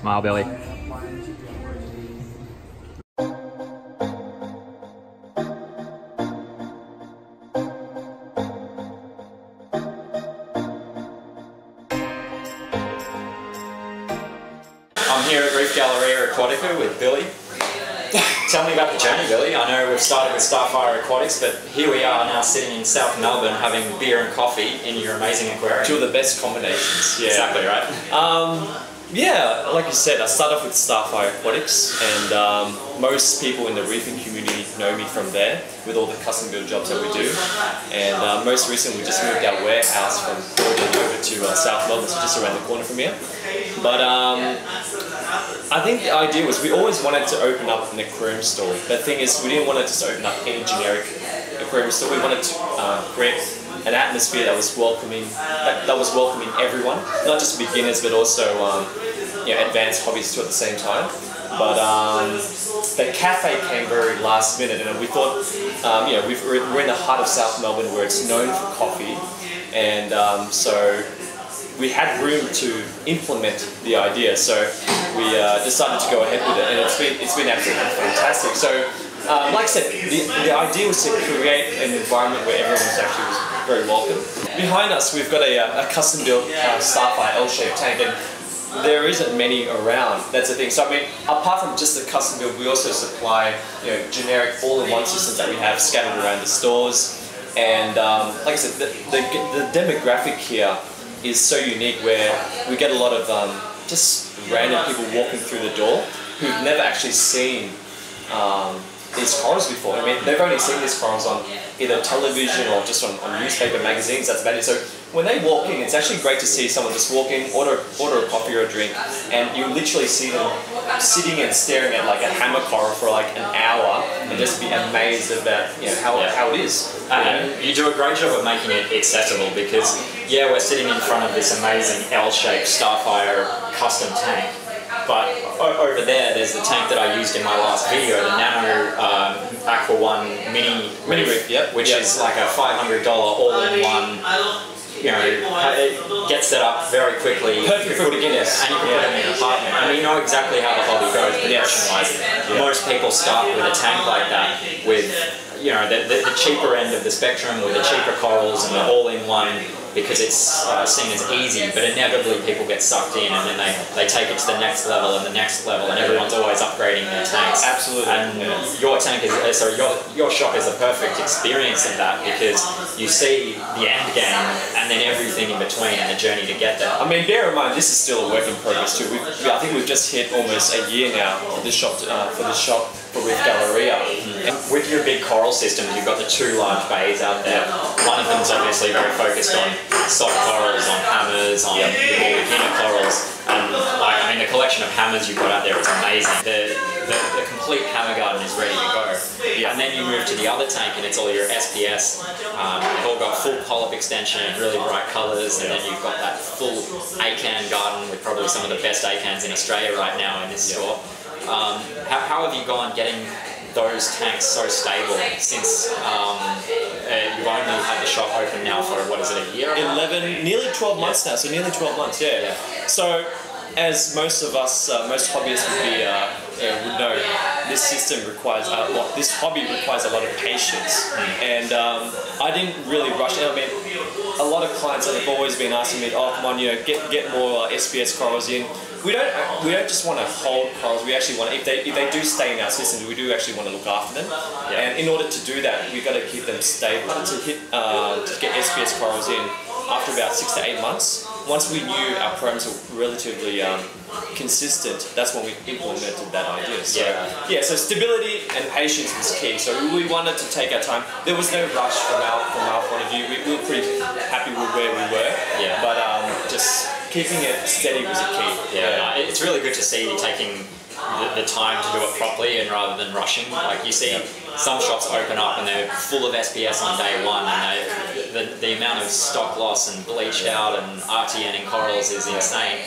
Smile, Billy. I'm here at Reef Galleria Aquatica with Billy. Tell me about the journey, Billy. I know we've started with Starfire Aquatics, but here we are now sitting in South Melbourne having beer and coffee in your amazing aquarium. Two of the best combinations. Yeah. Exactly right. Yeah, like you said, I started off with Starfire Aquatics, and most people in the reefing community know me from there with all the custom build jobs that we do. And most recently, we just moved our warehouse from Melbourne over to South Melbourne, so just around the corner from here. But I think the idea was we always wanted to open up an aquarium store. The thing is, we didn't want to just open up any generic aquarium store. We wanted to create an atmosphere that was welcoming, that was welcoming everyone, not just beginners, but also you know, advanced hobbies too at the same time. But the cafe came very last minute, and we thought, you know, we're in the heart of South Melbourne, where it's known for coffee, and so we had room to implement the idea. So we decided to go ahead with it, and it's been absolutely fantastic. So, like I said, the idea was to create an environment where everyone was very welcome. Behind us, we've got a custom-built Starfire L-shaped tank, and there isn't many around. That's the thing. So I mean, apart from just the custom build, we also supply, you know, generic all-in-one systems that we have scattered around the stores. And like I said, the demographic here is so unique, where we get a lot of just random people walking through the door who've never actually seen these corals before. I mean, they've only seen these corals on either television or just on newspaper magazines. That's about it. So when they walk in, it's actually great to see someone just walk in, order a coffee or a drink, and you literally see them sitting and staring at like a hammer coral for like an hour and just be amazed about, you know, how it is. And you do a great job of making it accessible, because yeah, we're sitting in front of this amazing L-shaped Starfire custom tank. But over there's the tank that I used in my last video, the Nano Aqua One Mini Reef, which is like a $500 all-in-one. You know, it gets set up very quickly. Perfect for beginners. And you can put it in an apartment. And we know exactly how the hobby goes progression-wise. Most people start with a tank like that, with, you know, the cheaper end of the spectrum, with the cheaper corals and the all-in-one, because it's seen as easy, but inevitably people get sucked in, and then they take it to the next level and the next level, and everyone's always upgrading their tanks. Absolutely. And your tank is, sorry, your shop is a perfect experience of that, because you see the end game and then everything in between and the journey to get there. I mean, bear in mind, this is still a work in progress too. I think we've just hit almost a year now for this shop, for Reef Galleria. And with your big coral systems, you've got the two large bays out there. One of them's obviously very focused on soft corals, on hammers, on the more beginner corals. And like, I mean, the collection of hammers you've got out there, it's amazing. The complete hammer garden is ready to go. And then you move to the other tank, and it's all your SPS. They've all got full polyp extension and really bright colours, and then you've got that full acan garden with probably some of the best acans in Australia right now in this store. How have you gone getting those tanks so stable since you've only had the shop open now for, what is it, a year? 11, nearly 12 months now, so nearly 12 months, yeah. So, as most of us, most hobbyists would know, this system requires this hobby requires a lot of patience, and I didn't really rush it. I mean, a lot of clients that have always been asking me, oh, come on, you know, get more SPS corals in. We don't just want to hold corals. We actually want to, if they do stay in our systems, we do actually want to look after them. And in order to do that, we've got to keep them stable. To get SPS corals in after about 6 to 8 months. Once we knew our programs were relatively consistent, that's when we implemented that idea. So so stability and patience was key. So we wanted to take our time. There was no rush from our point of view. We were pretty happy with where we were. But just keeping it steady was a key. It's really good to see you taking the time to do it properly, and rather than rushing. Like you see some shops open up and they're full of SPS on day one, and the amount of stock loss and bleached out and RTN in corals is insane.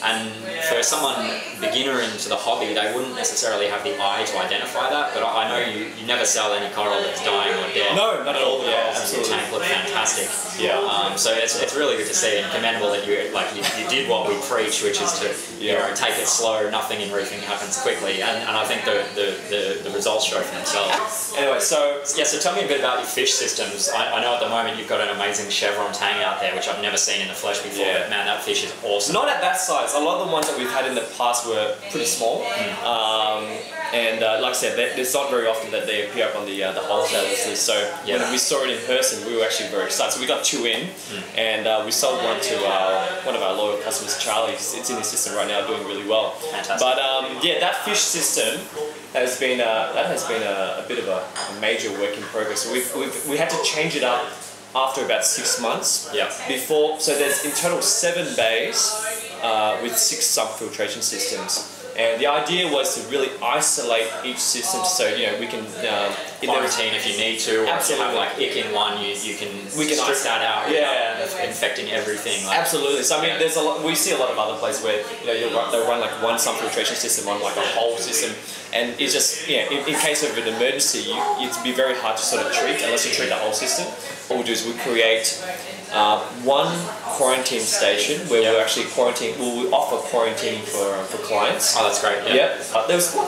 And for someone beginner into the hobby, they wouldn't necessarily have the eye to identify that. But I know you never sell any coral that's dying or dead. No, not at all. Yeah, absolutely. Your tank look fantastic. Yeah. So it's really good to see and commendable that you did what we preach, which is to take it slow. Nothing in reefing happens quickly, and I think the results show for themselves. Anyway, so so tell me a bit about your fish systems. I know at the moment you've got an amazing chevron tang out there, which I've never seen in the flesh before. Yeah. But man, that fish is awesome. Not at that size. A lot of the ones that we've had in the past were pretty small. And like I said, there's not very often that they appear up on the wholesalers list. So when we saw it in person, we were actually very excited. So we got 2 in, and we sold one to one of our loyal customers, Charlie. It's in his system right now, doing really well. Fantastic. But yeah, that fish system has been a bit of a major work in progress. So we had to change it up after about 6 months. Yeah. So there's in total 7 bays with 6 sub-filtration systems. And the idea was to really isolate each system, so we can quarantine if you need to, or if you have like ick in one, we can strip that out. Yeah, infecting everything. Absolutely. So I mean, there's we see a lot of other places where they'll run like one filtration system on like a whole system, and it's just in case of an emergency, it'd be very hard to sort of treat unless you treat the whole system. What we do is we create one quarantine station where we actually we offer quarantine for clients. Oh, that's great. Yeah.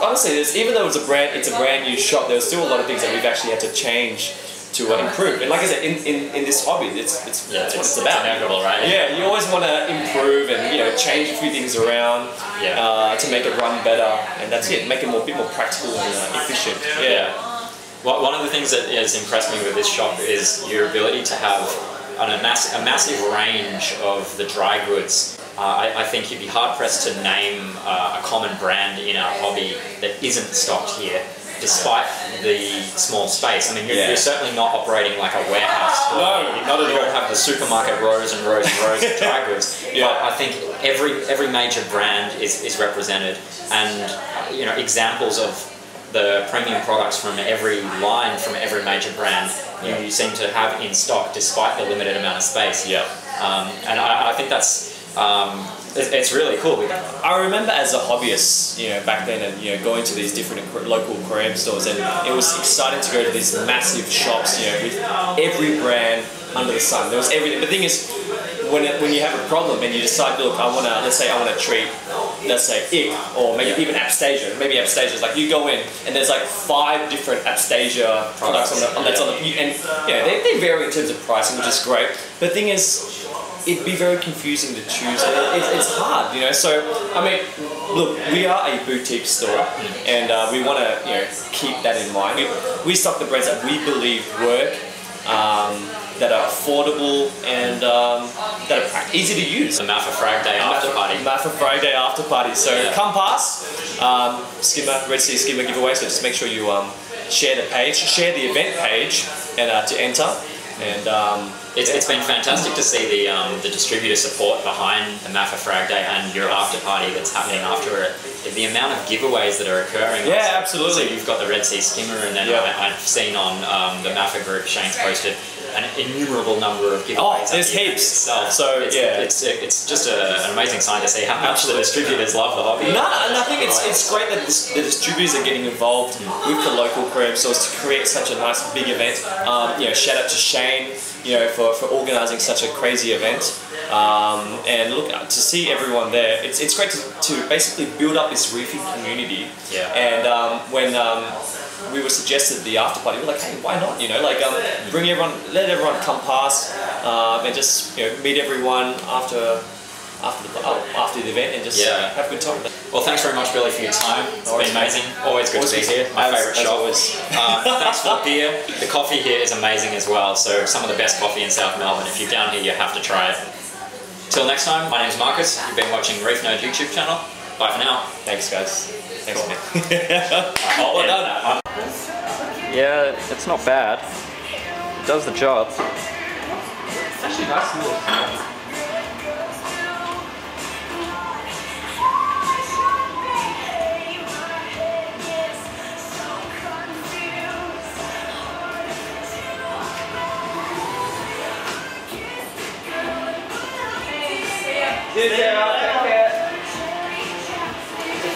Honestly, even though it's a brand new shop, there was still a lot of things that we've actually had to change to improve. And like I said, in this hobby, it's what it's about. It's inevitable, right? Yeah, you always want to improve and change a few things around to make it run better, and that's it. Make it a bit more practical and efficient. Yeah. Well, one of the things that has impressed me with this shop is your ability to have a massive range of the dry goods. I think you'd be hard-pressed to name a common brand in our hobby that isn't stocked here, despite the small space. I mean, you're certainly not operating like a warehouse. No, not at all. You don't have the supermarket rows and rows and rows of dry goods. But I think every major brand is represented, and examples of the premium products from every line, from every major brand, you seem to have in stock despite the limited amount of space. Yeah. And I think that's it's really cool. I remember as a hobbyist, back then, and going to these different local aquarium stores, and it was exciting to go to these massive shops, with every brand under the sun. There was everything. The thing is, when you have a problem and you decide, look, let's say I want to treat, let's say ick, or maybe even apstasia. Maybe apstasia is like you go in and there's like 5 different apstasia products on the and they vary in terms of pricing, which is great. But the thing is, it'd be very confusing to choose. It's hard, So I mean, look, we are a boutique store, and we want to keep that in mind. We stock the brands that we believe work. That are affordable and that are easy to use. The MAFA Frag Day after party. MAFA Frag Day after party. So come past, Red Sea Skimmer giveaway. So just make sure you share the page, share the event page, and to enter. And it's been fantastic to see the distributor support behind the MAFA Frag Day and your after party that's happening after it. The amount of giveaways that are occurring. Yeah, absolutely. So you've got the Red Sea Skimmer, and then I've seen on the MAFA group, Shane's posted an innumerable number of giveaways. Oh, there's heaps. So it's just an amazing sign to see how much the distributors love the hobby. No, and I think it's great that the distributors are getting involved with the local aquarium stores to create such a nice big event. Shout out to Shane, for organising such a crazy event. And look, to see everyone there, it's great to basically build up this reefing community. Yeah. And when we were suggested the after party, we were like, hey, why not? Bring everyone, let everyone come past, and just meet everyone after the event, and just have a good time. Well, thanks very much, Billy, for your time. It's been amazing. Always good to be here. My favourite shop. Thanks for the beer. The coffee here is amazing as well. So some of the best coffee in South Melbourne. If you're down here, you have to try it. Till next time, my name's Marcus. You've been watching Reef Nerd YouTube channel. Bye for now. Thanks, guys. Thanks, man. Well done. Yeah, it's not bad. It does the job. It's actually nice to look. Take care.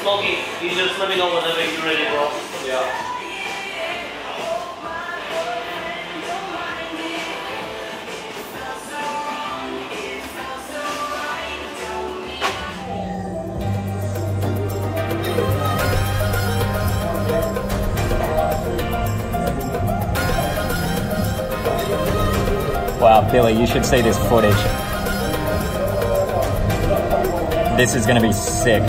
Smokey, you just let me know whenever you're ready, bro. Yeah. Wow, Billy, you should see this footage. This is going to be sick.